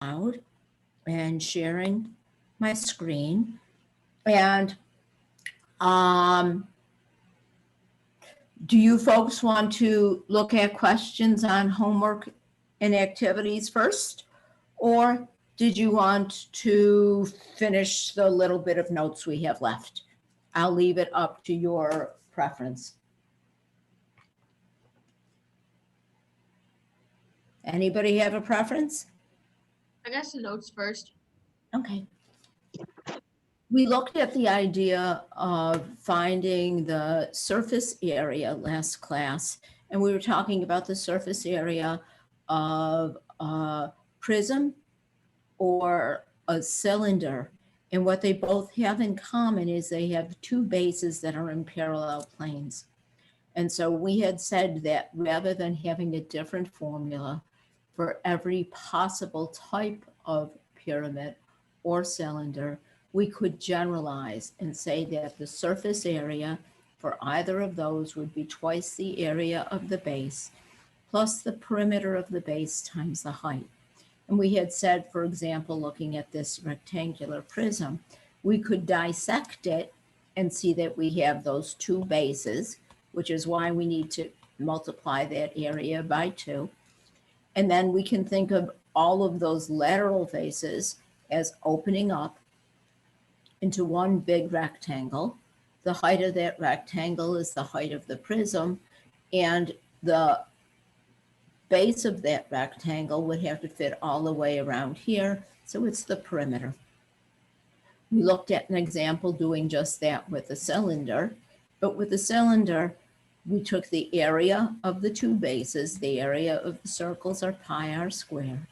out and sharing my screen. And do you folks want to look at questions on homework and activities first? Or did you want to finish the little bit of notes we have left? I'll leave it up to your preference. Anybody have a preference? I guess the notes first. Okay. We looked at the idea of finding the surface area last class, and we were talking about the surface area of a prism or a cylinder. And what they both have in common is they have two bases that are in parallel planes. And so we had said that rather than having a different formula for every possible type of pyramid or cylinder, we could generalize and say that the surface area for either of those would be twice the area of the base plus the perimeter of the base times the height. And we had said, for example, looking at this rectangular prism, we could dissect it and see that we have those two bases, which is why we need to multiply that area by 2. And then we can think of all of those lateral faces as opening up into one big rectangle. The height of that rectangle is the height of the prism, and the base of that rectangle would have to fit all the way around here, so it's the perimeter. We looked at an example doing just that with a cylinder, but with the cylinder, we took the area of the two bases, the area of the circles are pi r squared.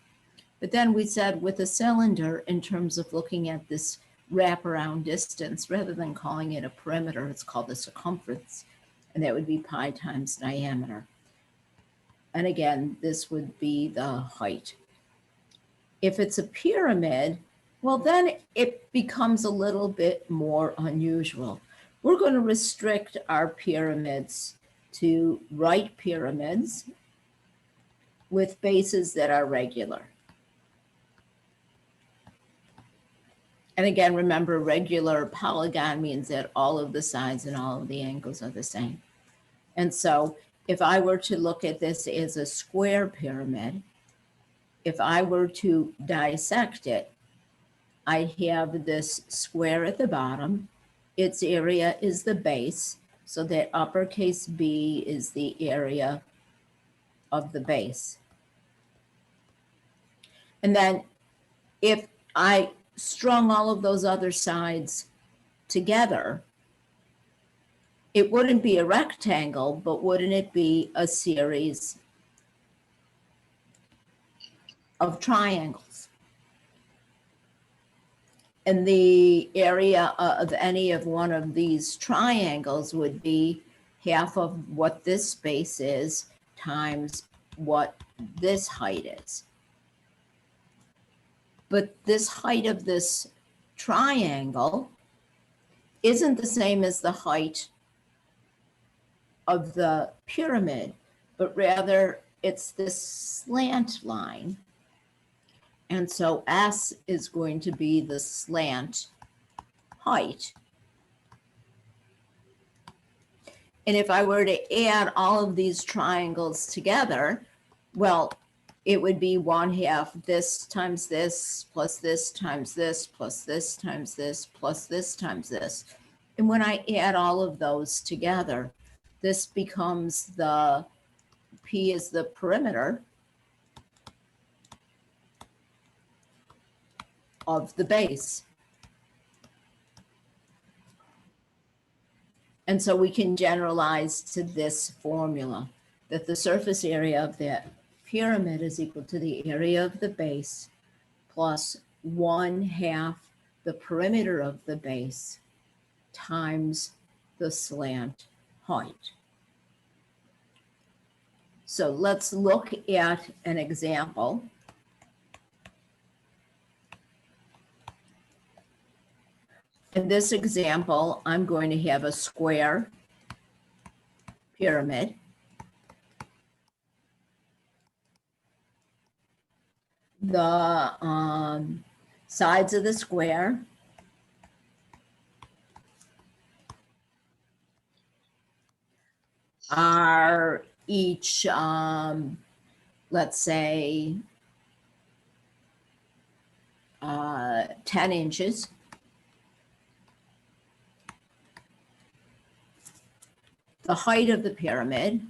But then we said with a cylinder, in terms of looking at this wraparound distance, rather than calling it a perimeter, it's called the circumference, and that would be pi times diameter. And again, this would be the height. If it's a pyramid, well, then it becomes a little bit more unusual. We're going to restrict our pyramids to right pyramids with bases that are regular. And again, remember, regular polygon means that all of the sides and all of the angles are the same. And so if I were to look at this as a square pyramid, if I were to dissect it, I have this square at the bottom. Its area is the base, so that uppercase B is the area of the base. And then if I strung all of those other sides together, it wouldn't be a rectangle, but wouldn't it be a series of triangles? And the area of any of one of these triangles would be half of what this space is times what this height is. But this height of this triangle isn't the same as the height of the pyramid, but rather it's this slant line. And so S is going to be the slant height. And if I were to add all of these triangles together, well, it would be 1/2 this times this, plus this times this, plus this times this, plus this times this. And when I add all of those together, this becomes the P is the perimeter of the base. And so we can generalize to this formula that the surface area of that pyramid is equal to the area of the base plus 1/2 the perimeter of the base times the slant height. So let's look at an example. In this example, I'm going to have a square pyramid. the sides of the square are each, let's say, 10 inches. The height of the pyramid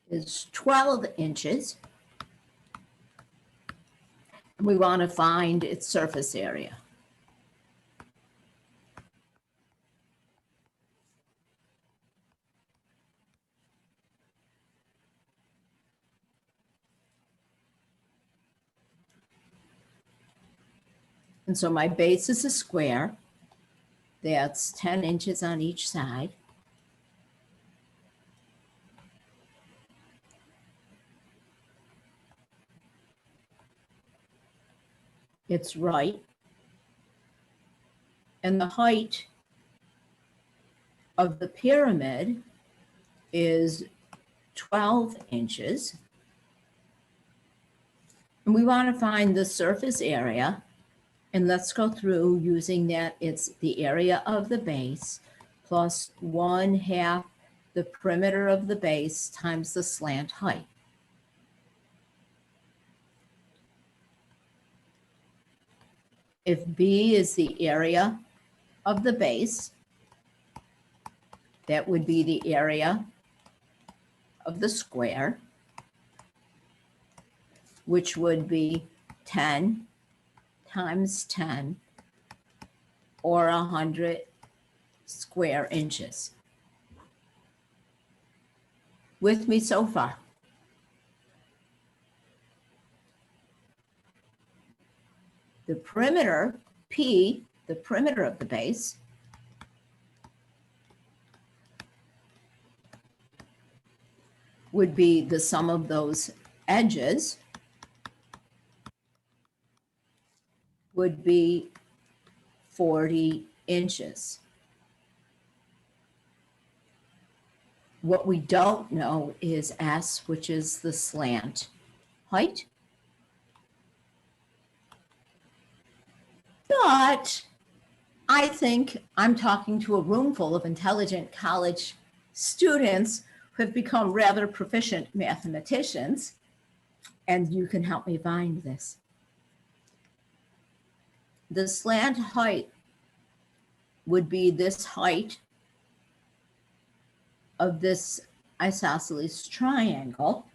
is 12 inches. We want to find its surface area. And so my base is a square. That's 10 inches on each side. It's right. And the height of the pyramid is 12 inches. And we want to find the surface area. And let's go through using that. It's the area of the base plus 1/2 the perimeter of the base times the slant height. If B is the area of the base, that would be the area of the square, which would be 10 times 10, or 100 square inches. With me so far? The perimeter, P, the perimeter of the base, would be the sum of those edges, would be 40 inches. What we don't know is S, which is the slant height. But I think I'm talking to a room full of intelligent college students who have become rather proficient mathematicians, and you can help me find this. The slant height would be this height of this isosceles triangle.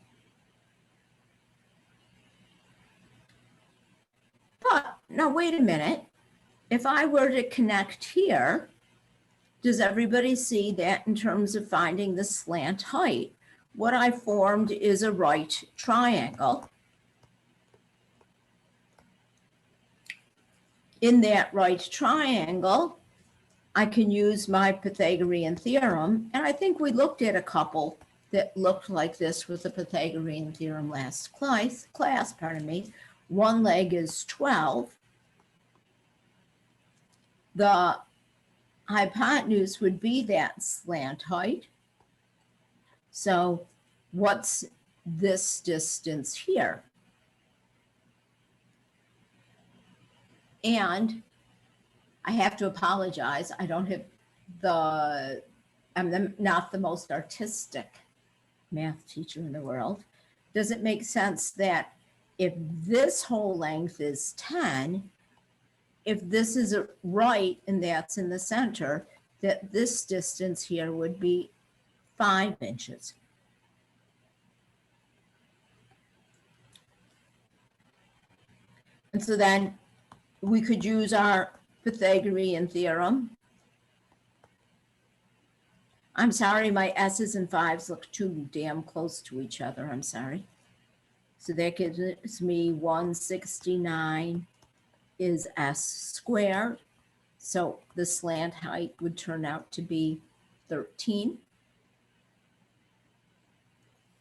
But now wait a minute. If I were to connect here, does everybody see that in terms of finding the slant height? What I formed is a right triangle. In that right triangle, I can use my Pythagorean theorem, and I think we looked at a couple that looked like this with the Pythagorean theorem last class. One leg is 12. The hypotenuse would be that slant height. So what's this distance here? And I have to apologize. I don't have I'm not the most artistic math teacher in the world. Does it make sense that if this whole length is 10, if this is a right and that's in the center, that this distance here would be 5 inches? And so then we could use our Pythagorean theorem. I'm sorry, my S's and 5's look too damn close to each other. I'm sorry. So that gives me 169 is S squared. So the slant height would turn out to be 13.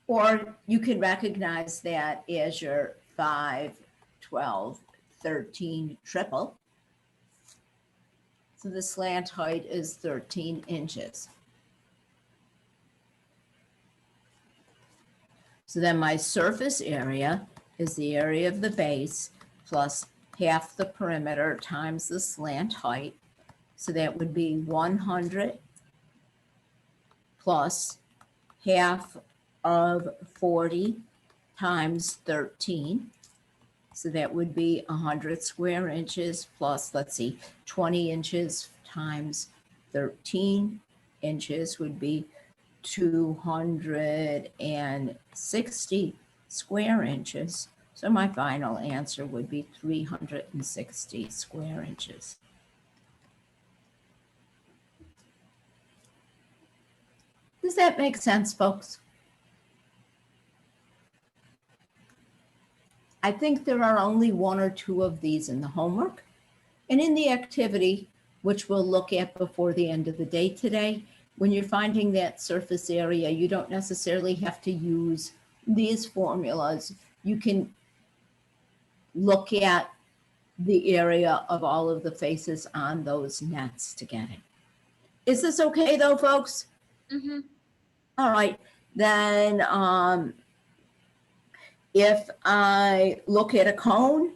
Or you can recognize that as your 5, 12, 13 triple. So the slant height is 13 inches. So then my surface area is the area of the base plus half the perimeter times the slant height. So that would be 100 plus half of 40 times 13. So that would be 100 square inches plus, let's see, 20 inches times 13 inches would be 260 square inches. So my final answer would be 360 square inches. Does that make sense, folks? I think there are only one or two of these in the homework. And in the activity, which we'll look at before the end of the day today, when you're finding that surface area, you don't necessarily have to use these formulas. You can look at the area of all of the faces on those nets to get it. Is this okay though, folks? Mm-hmm. All right, then if I look at a cone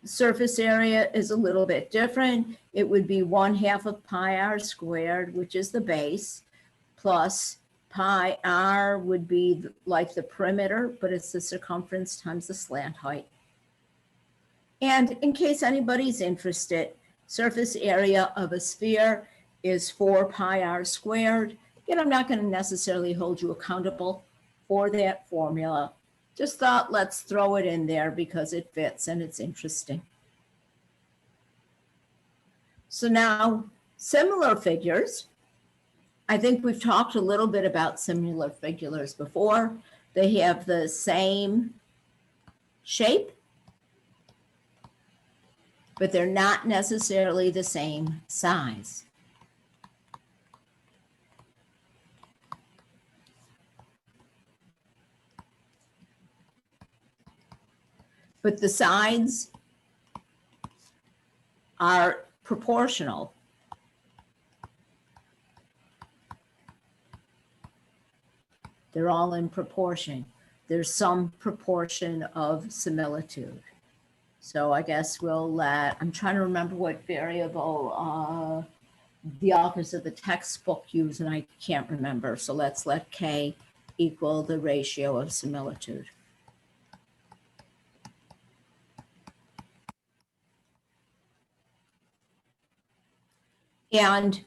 surface area is a little bit different. It would be 1/2 of pi r squared, which is the base, plus pi r would be like the perimeter, but it's the circumference times the slant height. And in case anybody's interested, surface area of a sphere is 4 pi r squared. And I'm not going to necessarily hold you accountable for that formula. Just thought, let's throw it in there because it fits and it's interesting. So now, similar figures. I think we've talked a little bit about similar figures before. They have the same shape, but they're not necessarily the same size. But the sides are proportional. They're all in proportion. There's some proportion of similitude. So I guess we'll let, I'm trying to remember what variable the authors of the textbook use, and I can't remember. So let's let K equal the ratio of similitude. And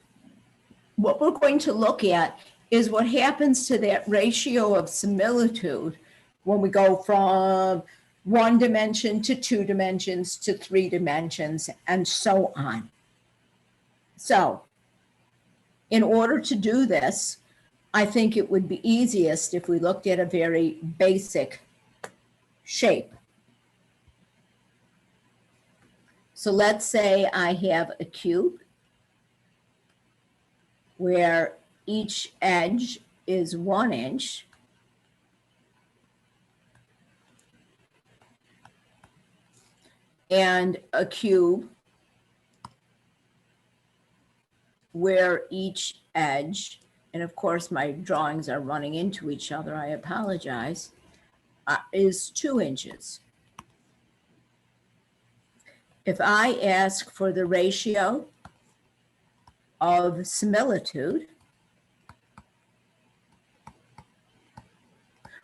what we're going to look at is what happens to that ratio of similitude when we go from 1 dimension to 2 dimensions to 3 dimensions and so on. So in order to do this, I think it would be easiest if we looked at a very basic shape. So let's say I have a cube where each edge is 1 inch. And a cube where each edge, and of course my drawings are running into each other, I apologize, is 2 inches. If I ask for the ratio of similitude,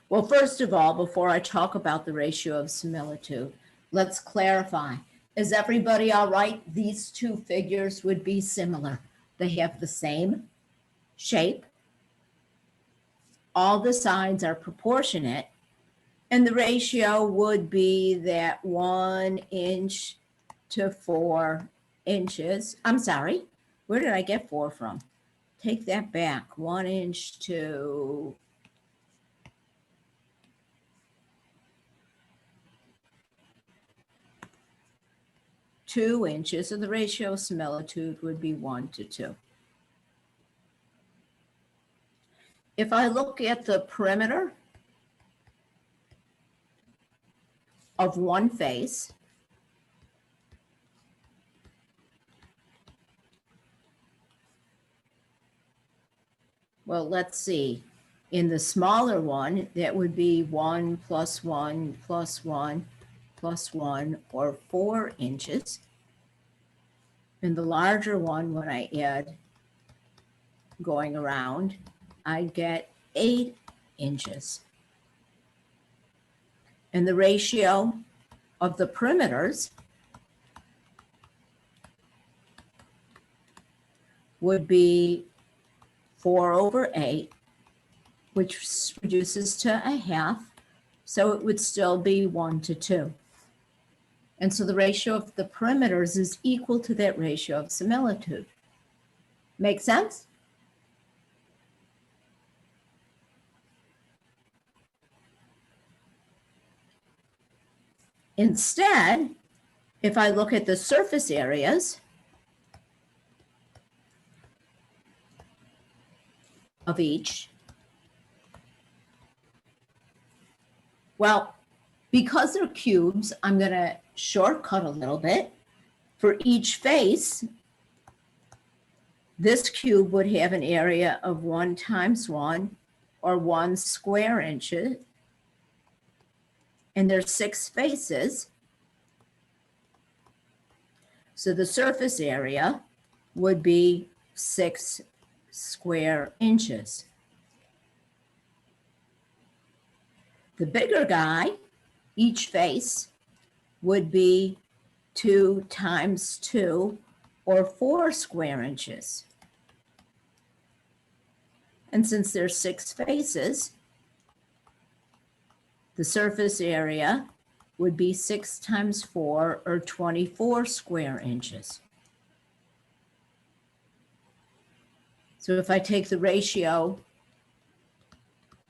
well, first of all, before I talk about the ratio of similitude, let's clarify. Is everybody all right? These two figures would be similar. They have the same shape. All the sides are proportionate. And the ratio would be that 1 inch to 4 inches. I'm sorry, where did I get 4 from? Take that back, 1 inch to 2 inches, and the ratio of similitude would be 1 to 2. If I look at the perimeter of one face, well, let's see. In the smaller one, that would be 1 plus 1 plus 1 plus 1, or 4 inches. In the larger one, when I add going around, I get 8 inches. And the ratio of the perimeters would be 4/8, which reduces to a half, so it would still be 1:2. And so the ratio of the perimeters is equal to that ratio of similitude. Make sense? Instead, if I look at the surface areas of each, well, because they're cubes, I'm going to shortcut a little bit. For each face, this cube would have an area of 1 times 1, or 1 square inches. And there's 6 faces. So the surface area would be 6 square inches. The bigger guy, each face, would be 2 times 2, or 4 square inches. And since there's 6 faces, the surface area would be 6 times 4, or 24 square inches. So if I take the ratio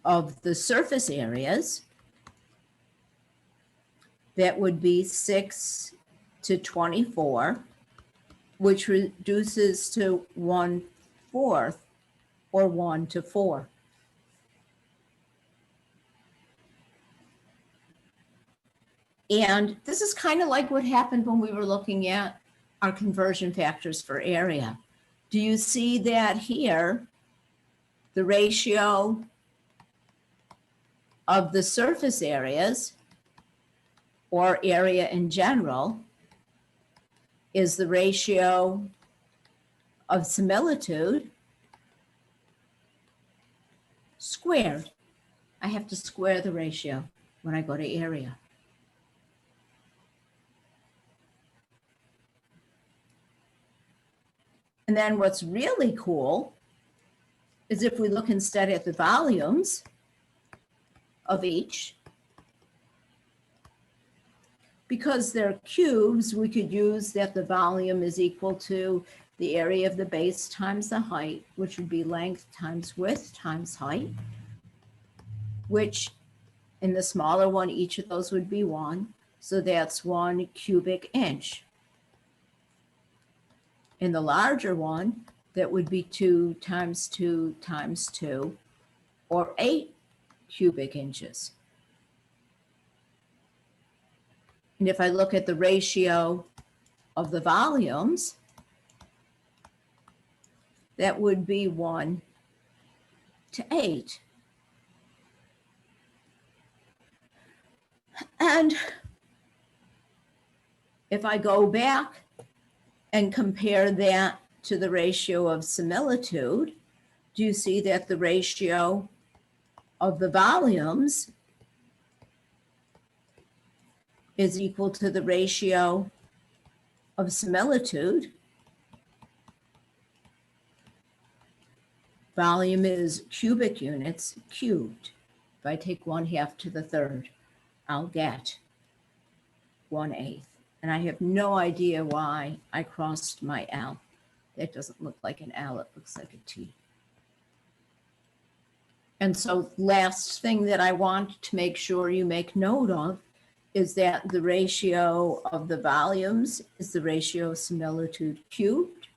of the surface areas, that would be 6 to 24, which reduces to 1/4, or 1:4. And this is kind of like what happened when we were looking at our conversion factors for area. Do you see that here? The ratio of the surface areas, or area in general, is the ratio of similitude squared. I have to square the ratio when I go to area. And then what's really cool is if we look instead at the volumes of each, because they're cubes, we could use that the volume is equal to the area of the base times the height, which would be length times width times height, which in the smaller one, each of those would be 1. So that's 1 cubic inch. In the larger one, that would be 2 times 2 times 2, or 8 cubic inches. And if I look at the ratio of the volumes, that would be 1:8. And if I go back and compare that to the ratio of similitude, do you see that the ratio of the volumes is equal to the ratio of similitude? Volume is cubic units cubed. If I take 1/2 to the 3rd, I'll get 1/8. And I have no idea why I crossed my L. That doesn't look like an L, it looks like a T. And so last thing that I want to make sure you make note of is that the ratio of the volumes is the ratio of similitude cubed.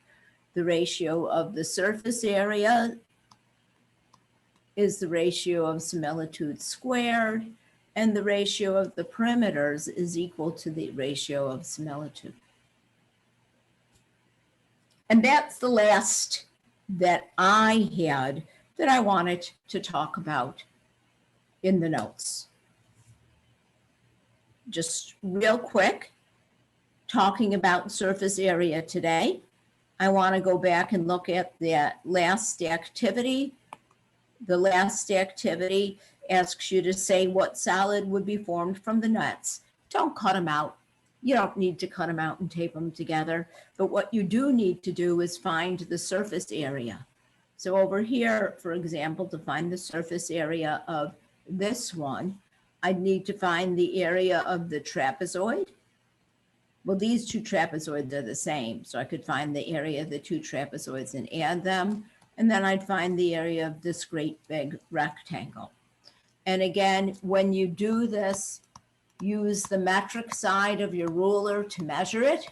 The ratio of the surface area is the ratio of similitude squared. And the ratio of the perimeters is equal to the ratio of similitude. And that's the last that I had that I wanted to talk about in the notes. Just real quick, talking about surface area today. I want to go back and look at that last activity. The last activity asks you to say what solid would be formed from the nuts. Don't cut them out. You don't need to cut them out and tape them together. But what you do need to do is find the surface area. So over here, for example, to find the surface area of this one, I'd need to find the area of the trapezoid. Well, these two trapezoids are the same, so I could find the area of the two trapezoids and add them, and then I'd find the area of this great big rectangle. And again, when you do this, use the metric side of your ruler to measure it,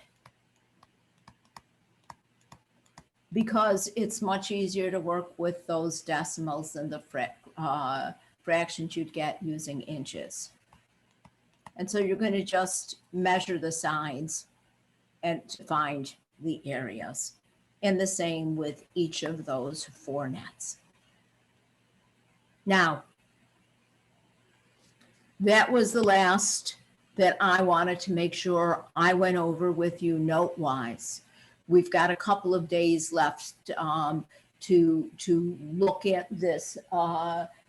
because it's much easier to work with those decimals than the fractions you'd get using inches. And so you're going to just measure the sides and to find the areas. And the same with each of those 4 nets. Now, that was the last that I wanted to make sure I went over with you note-wise. We've got a couple of days left to look at this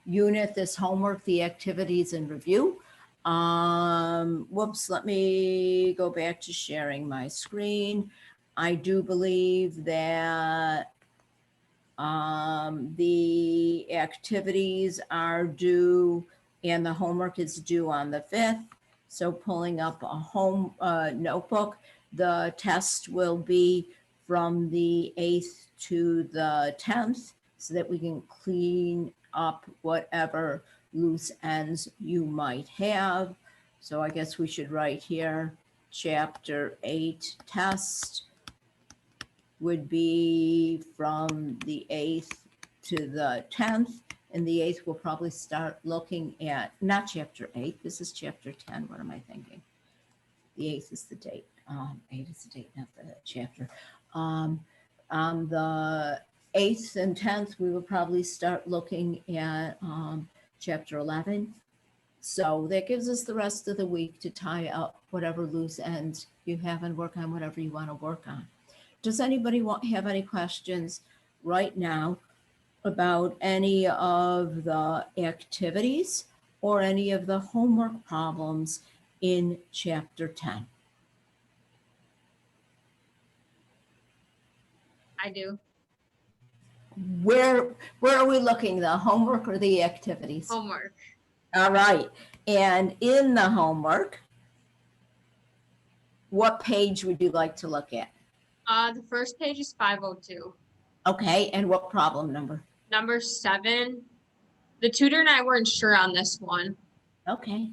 unit, this homework, the activities and review. Whoops, let me go back to sharing my screen. I do believe that the activities are due and the homework is due on the 5th. So pulling up a home notebook, the test will be from the 8th to the 10th so that we can clean up whatever loose ends you might have. So I guess we should write here, chapter 8 test would be from the 8th to the 10th. And the 8th we'll probably start looking at, not chapter 8, this is chapter 10, what am I thinking? The 8th is the date, 8 is the date, not the chapter. On the 8th and 10th, we will probably start looking at chapter 11. So that gives us the rest of the week to tie up whatever loose ends you have and work on whatever you want to work on. Does anybody have any questions right now about any of the activities or any of the homework problems in chapter 10? I do. Where are we looking, the homework or the activities? Homework. All right. And in the homework, what page would you like to look at? The first page is 502. Okay. And what problem number? Number 7. The tutor and I weren't sure on this one. Okay.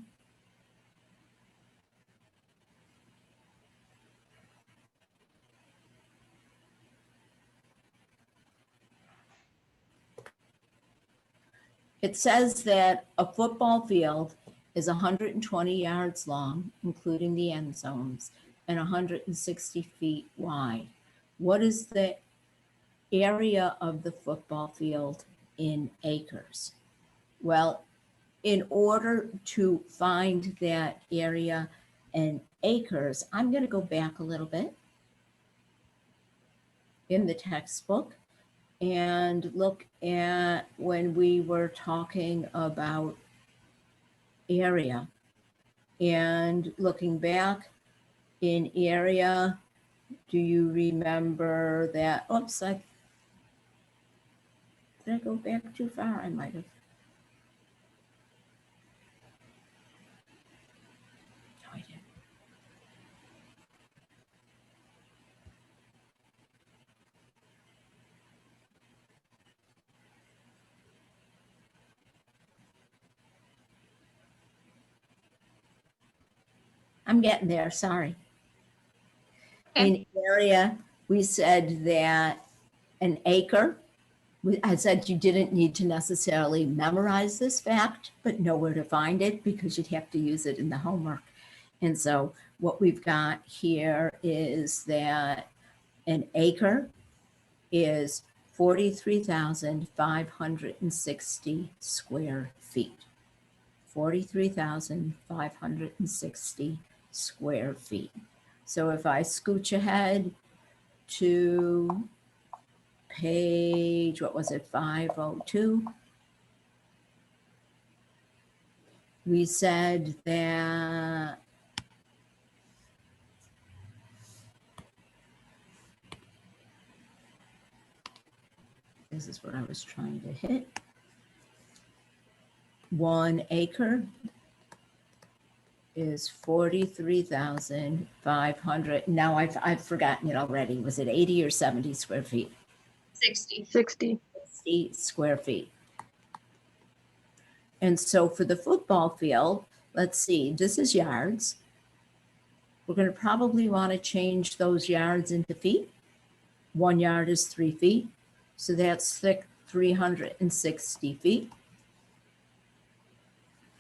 It says that a football field is 120 yards long, including the end zones, and 160 feet wide. What is the area of the football field in acres? Well, in order to find that area in acres, I'm going to go back a little bit in the textbook and look at when we were talking about area. And looking back in area, do you remember that? Oops, did I go back too far? I might have. No, I didn't. I'm getting there, sorry. Okay. In area, we said that an acre, I said you didn't need to necessarily memorize this fact, but know where to find it because you'd have to use it in the homework. And so what we've got here is that an acre is 43,560 square feet. 43,560 square feet. So if I scooch ahead to page, what was it, 502? We said that this is what I was trying to hit. 1 acre is 43,500. Now I've forgotten it already. Was it 80 or 70 square feet? 60. 60. 60 square feet. And so for the football field, let's see, this is yards. We're going to probably want to change those yards into feet. 1 yard is 3 feet. So that's 360 feet.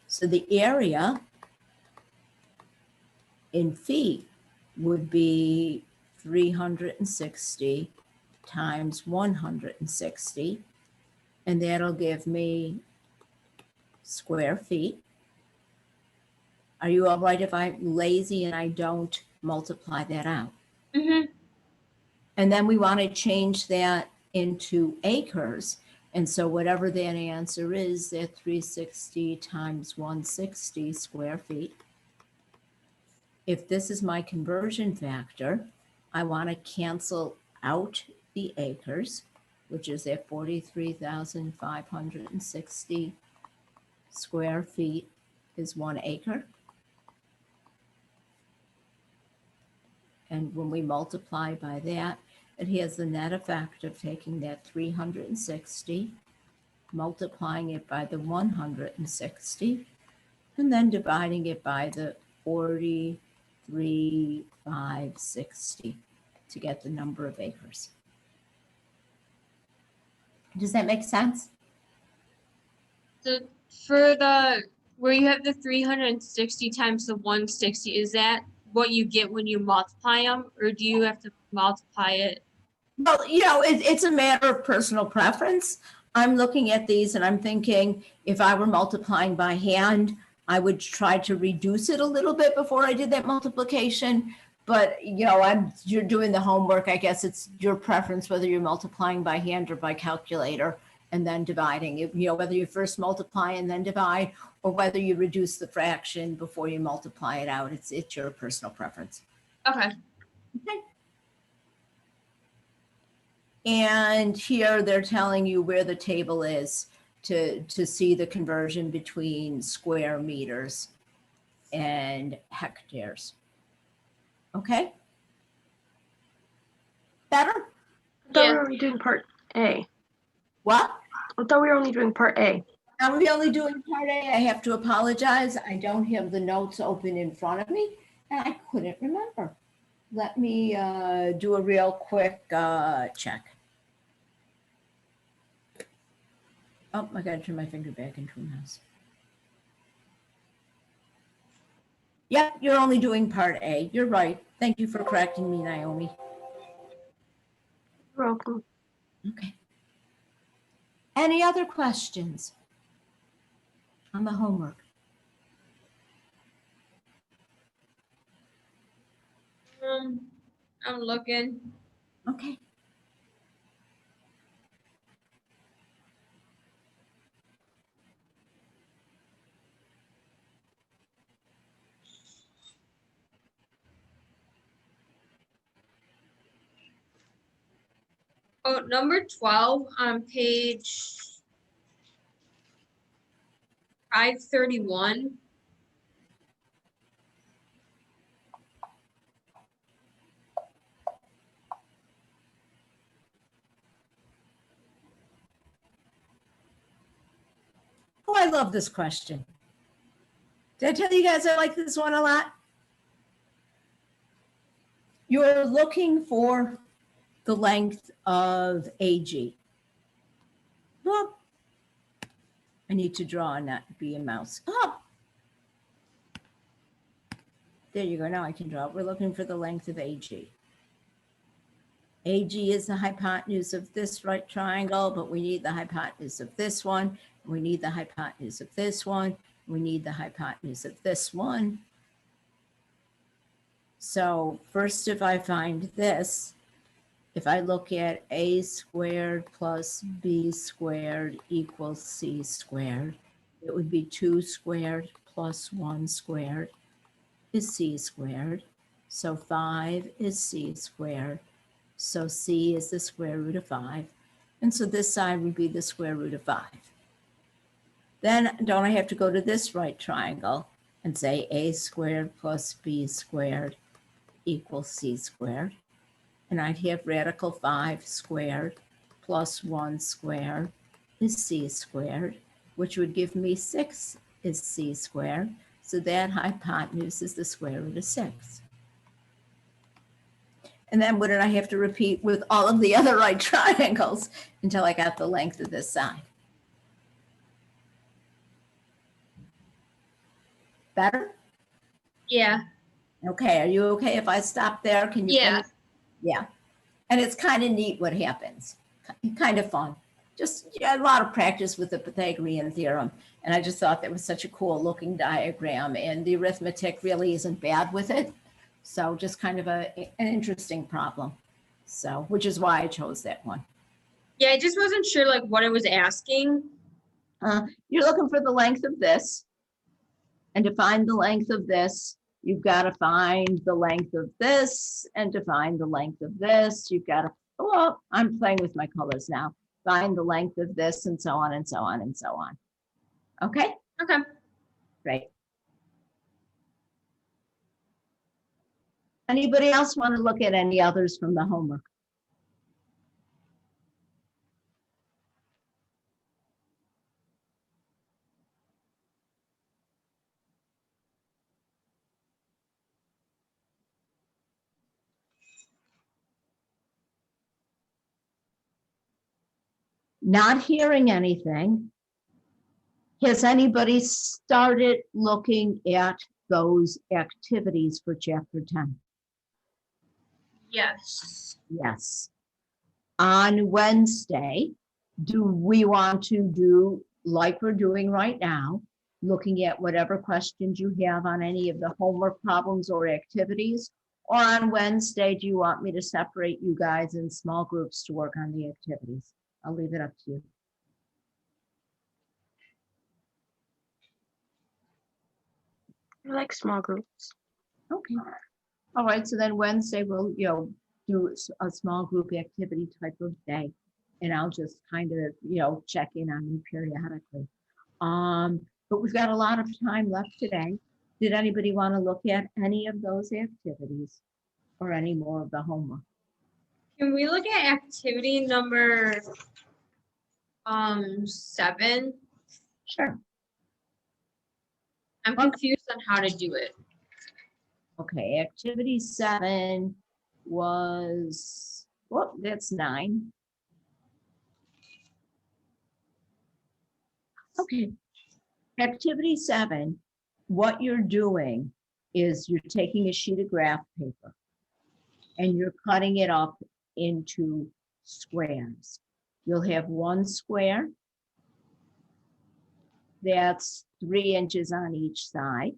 So the area in feet would be 360 times 160. And that'll give me square feet. Are you all right if I'm lazy and I don't multiply that out? Mm-hmm. And then we want to change that into acres. And so whatever that answer is, that 360 times 160 square feet. If this is my conversion factor, I want to cancel out the acres, which is at 43,560 square feet is 1 acre. And when we multiply by that, it has the net effect of taking that 360, multiplying it by the 160, and then dividing it by the 43,560 to get the number of acres. Does that make sense? So for the, where you have the 360 times the 160, is that what you get when you multiply them, or do you have to multiply it? Well, it's a matter of personal preference. I'm looking at these and I'm thinking if I were multiplying by hand, I would try to reduce it a little bit before I did that multiplication. But, you're doing the homework. I guess it's your preference whether you're multiplying by hand or by calculator and then dividing it, whether you first multiply and then divide, or whether you reduce the fraction before you multiply it out. It's your personal preference. Okay. Okay. And here they're telling you where the table is to see the conversion between square meters and hectares. Okay? Better? I thought we Yeah. were only doing part A. What? I thought we were only doing part A. I'm only doing part A. I have to apologize. I don't have the notes open in front of me, and I couldn't remember. Let me do a real quick check. Oh, I gotta turn my finger back into a mouse. Yep, you're only doing part A. You're right. Thank you for correcting me, Naomi. You're welcome. Okay. Any other questions on the homework? I'm looking. Okay. Oh, number 12 on page 531. Oh, I love this question. Did I tell you guys I like this one a lot? You're looking for the length of AG. Well, I need to draw and not be a mouse. Oh, there you go. Now I can draw. We're looking for the length of AG. AG is the hypotenuse of this right triangle, but we need the hypotenuse of this one. We need the hypotenuse of this one. We need the hypotenuse of this one. So first, if I find this, if I look at a squared plus b squared equals c squared, it would be 2 squared plus 1 squared is c squared. So 5 is c squared. So c is the square root of 5. And so this side would be the square root of 5. Then don't I have to go to this right triangle and say a squared plus b squared equals c squared? And I'd have radical 5 squared plus 1 squared is c squared, which would give me 6 is c squared. So that hypotenuse is the square root of 6. And then what did I have to repeat with all of the other right triangles until I got the length of this side? Better? Yeah. Okay, are you okay if I stop there? Can you Yeah. finish? Yeah. And it's kind of neat what happens. Kind of fun. Just a lot of practice with the Pythagorean theorem. And I just thought that was such a cool looking diagram, and the arithmetic really isn't bad with it. So just kind of an interesting problem. So, which is why I chose that one. Yeah, I just wasn't sure like what it was asking. You're looking for the length of this. And to find the length of this, you've got to find the length of this. And to find the length of this, you've got to, well, I'm playing with my colors now. Find the length of this, and so on and so on and so on. Okay, Okay. great. Anybody else want to look at any others from the homework? Not hearing anything. Has anybody started looking at those activities for chapter 10? Yes. Yes. On Wednesday, do we want to do like we're doing right now, looking at whatever questions you have on any of the homework problems or activities? Or on Wednesday, do you want me to separate you guys in small groups to work on the activities? I'll leave it up to you. I like small groups. Okay. All right, so then Wednesday we'll, do a small group activity type of day. And I'll just kind of, check in on you periodically. But we've got a lot of time left today. Did anybody want to look at any of those activities or any more of the homework? Can we look at activity number 7? Sure. I'm confused on how to do it. Okay, activity 7 was, well, that's 9. Okay, activity 7, what you're doing is you're taking a sheet of graph paper and you're cutting it up into squares. You'll have one square that's 3 inches on each side.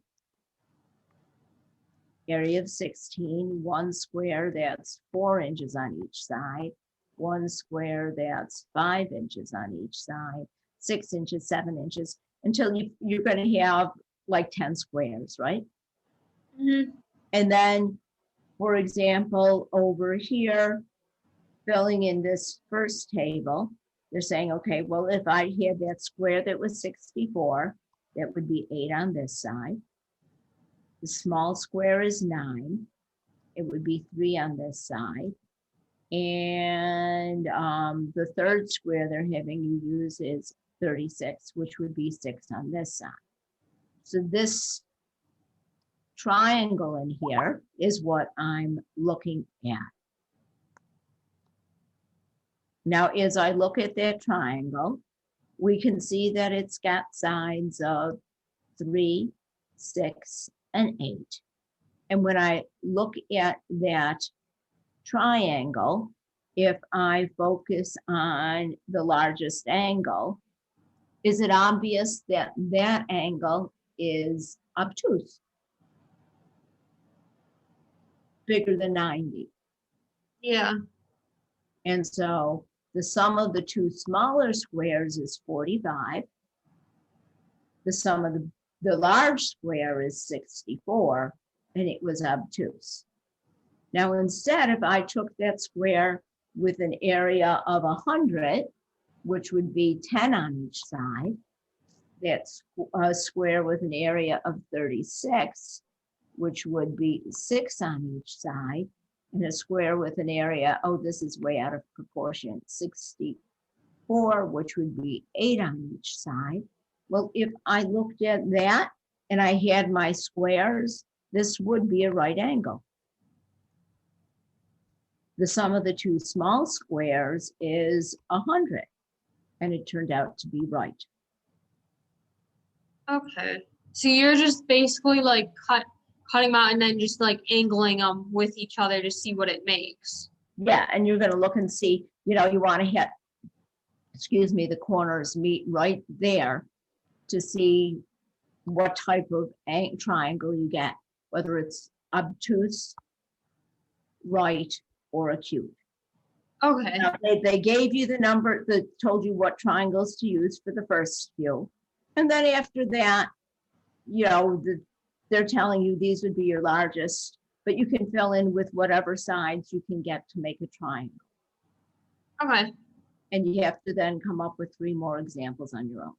Area of 16, one square that's 4 inches on each side, one square that's 5 inches on each side, 6 inches, 7 inches, until you're going to have like 10 squares, right? Mm-hmm. And then, for example, over here, filling in this first table, they're saying, okay, well, if I had that square that was 64, that would be 8 on this side. The small square is 9. It would be 3 on this side. And the third square they're having you use is 36, which would be 6 on this side. So this triangle in here is what I'm looking at. Now, as I look at that triangle, we can see that it's got sides of 3, 6, and 8. And when I look at that triangle, if I focus on the largest angle, is it obvious that that angle is obtuse? Bigger than 90. Yeah. And so the sum of the two smaller squares is 45. The sum of the large square is 64, and it was obtuse. Now, instead, if I took that square with an area of 100, which would be 10 on each side, that's a square with an area of 36, which would be 6 on each side, and a square with an area, oh, this is way out of proportion, 64, which would be 8 on each side. Well, if I looked at that and I had my squares, this would be a right angle. The sum of the two small squares is 100, and it turned out to be right. Okay. So you're just basically like cutting them out and then just like angling them with each other to see what it makes. Yeah, and you're going to look and see, you know, you want to hit, excuse me, the corners meet right there to see what type of triangle you get, whether it's obtuse, right, or acute. Okay. Now, they gave you the number that told you what triangles to use for the first few. And then after that, you know, they're telling you these would be your largest, but you can fill in with whatever sides you can get to make a triangle. Okay. And you have to then come up with 3 more examples on your own.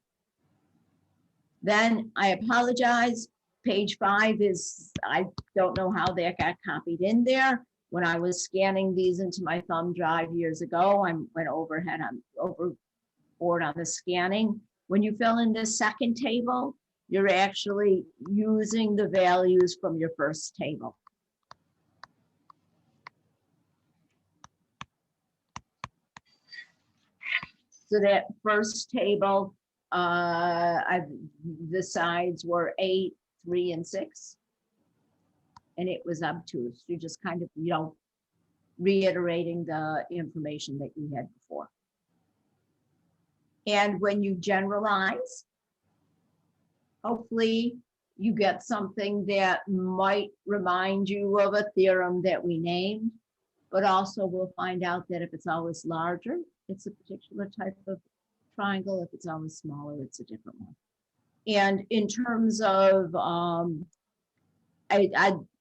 Then I apologize. Page 5 is, I don't know how that got copied in there. When I was scanning these into my thumb drive years ago, I went overboard on the scanning. When you fill in this second table, you're actually using the values from your first table. So that first table, the sides were 8, 3, and 6. And it was obtuse. You're just kind of, you know, reiterating the information that you had before. And when you generalize, hopefully you get something that might remind you of a theorem that we named, but also we'll find out that if it's always larger, it's a particular type of triangle. If it's always smaller, it's a different one. And in terms of,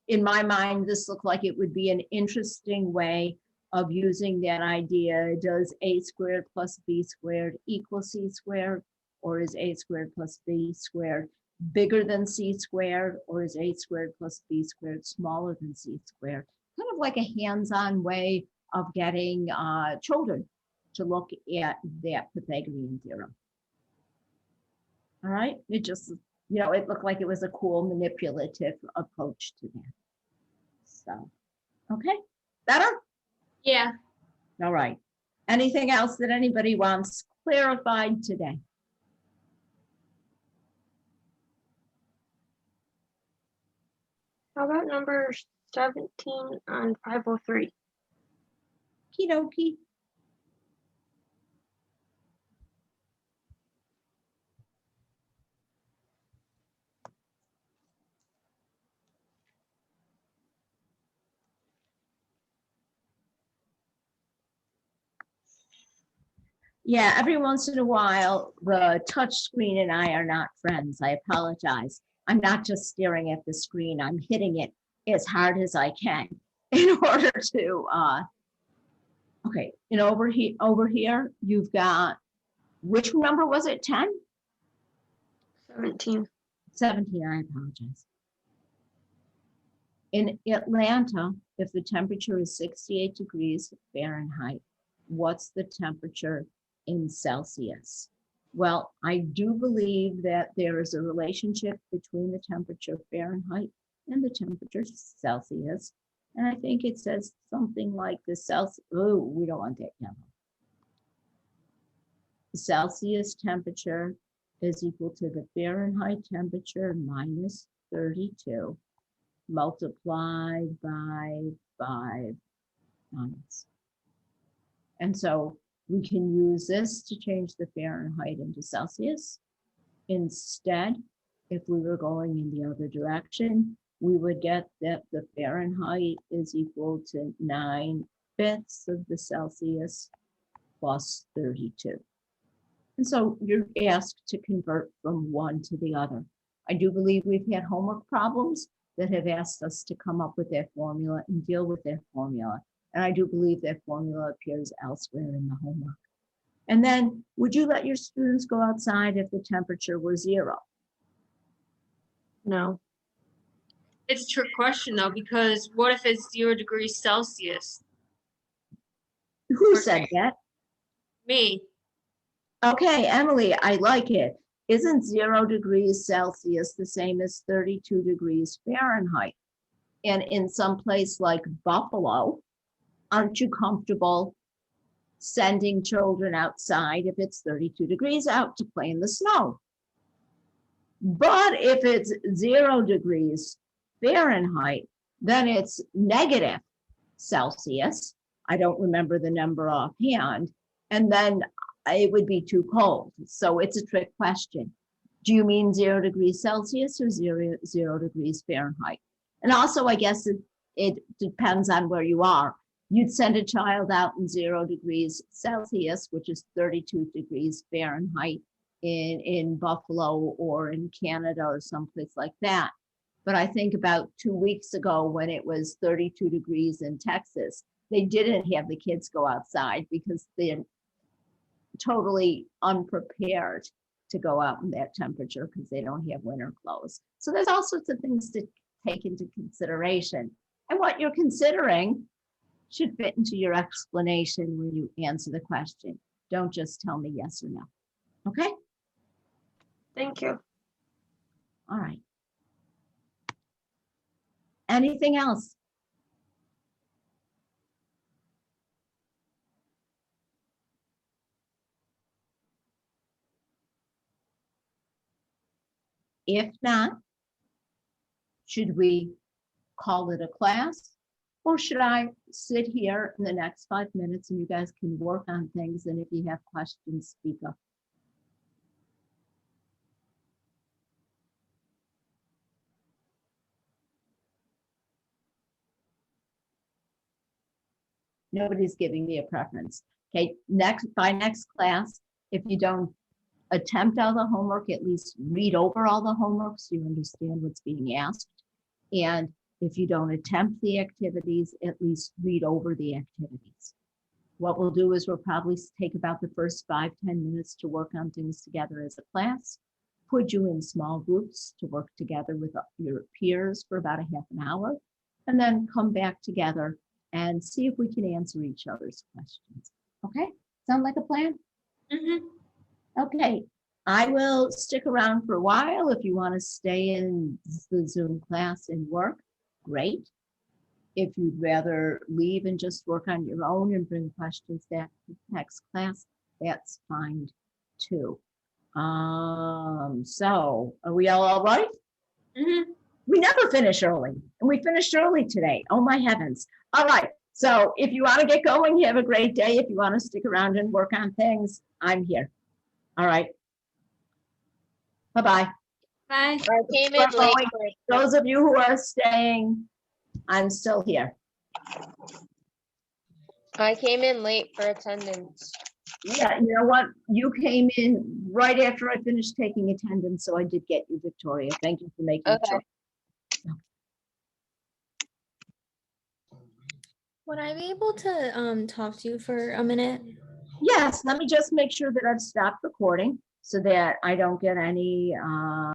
in my mind, this looked like it would be an interesting way of using that idea. Does a squared plus b squared equal c squared? Or is a squared plus b squared bigger than c squared? Or is a squared plus b squared smaller than c squared? Kind of like a hands-on way of getting children to look at that Pythagorean theorem. All right, it just, you know, it looked like it was a cool manipulative approach to that. So, okay, better? Yeah. All right. Anything else that anybody wants clarified today? How about number 17 on 503? Okie dokie. Yeah, every once in a while, the touch screen and I are not friends. I apologize. I'm not just staring at the screen, I'm hitting it as hard as I can in order to, okay, and over here, you've got, which number was it, 10? 17. 17, I apologize. In Atlanta, if the temperature is 68 degrees Fahrenheit, what's the temperature in Celsius? Well, I do believe that there is a relationship between the temperature Fahrenheit and the temperature Celsius. And I think it says something like the Celsius, oh, we don't want that yellow. The Celsius temperature is equal to the Fahrenheit temperature minus 32 multiplied by 5 minus. And so we can use this to change the Fahrenheit into Celsius. Instead, if we were going in the other direction, we would get that the Fahrenheit is equal to 9/5 of the Celsius plus 32. And so you're asked to convert from one to the other. I do believe we've had homework problems that have asked us to come up with that formula and deal with that formula. And I do believe that formula appears elsewhere in the homework. And then, would you let your students go outside if the temperature were 0? No. It's a trick question though, because what if it's 0 degrees Celsius? Who said that? Me. Okay, Emily, I like it. Isn't 0 degrees Celsius the same as 32 degrees Fahrenheit? And in some place like Buffalo, aren't you comfortable sending children outside if it's 32 degrees out to play in the snow? But if it's 0 degrees Fahrenheit, then it's negative Celsius. I don't remember the number offhand. And then it would be too cold. So it's a trick question. Do you mean 0 degrees Celsius or 0 degrees Fahrenheit? And also, I guess it depends on where you are. You'd send a child out in 0 degrees Celsius, which is 32 degrees Fahrenheit in Buffalo or in Canada or someplace like that. But I think about 2 weeks ago when it was 32 degrees in Texas, they didn't have the kids go outside because they're totally unprepared to go out in that temperature because they don't have winter clothes. So there's all sorts of things to take into consideration. And what you're considering should fit into your explanation when you answer the question. Don't just tell me yes or no. Okay? Thank you. All right. Anything else? If not, should we call it a class? Or should I sit here in the next 5 minutes and you guys can work on things, and if you have questions, speak up. Nobody's giving me a preference. Okay, by next class, if you don't attempt all the homework, at least read over all the homework so you understand what's being asked. And if you don't attempt the activities, at least read over the activities. What we'll do is we'll probably take about the first 5-10 minutes to work on things together as a class, put you in small groups to work together with your peers for about a half an hour, and then come back together and see if we can answer each other's questions. Okay, sound like a plan? Mm-hmm. Okay, I will stick around for a while. If you want to stay in the Zoom class and work, great. If you'd rather leave and just work on your own and bring questions back to the next class, that's fine too. So are we all right? Mm-hmm. We never finish early, and we finished early today. Oh my heavens. All right, so if you want to get going, have a great day. If you want to stick around and work on things, I'm here. All right. Bye-bye. Bye. I came in late. Those of you who are staying, I'm still here. I came in late for attendance. Yeah, you know what? You came in right after I finished taking attendance, so I did get you, Victoria. Thank you for making Okay. sure. Would I be able to talk to you for a minute? Yes, let me just make sure that I've stopped recording so that I don't get any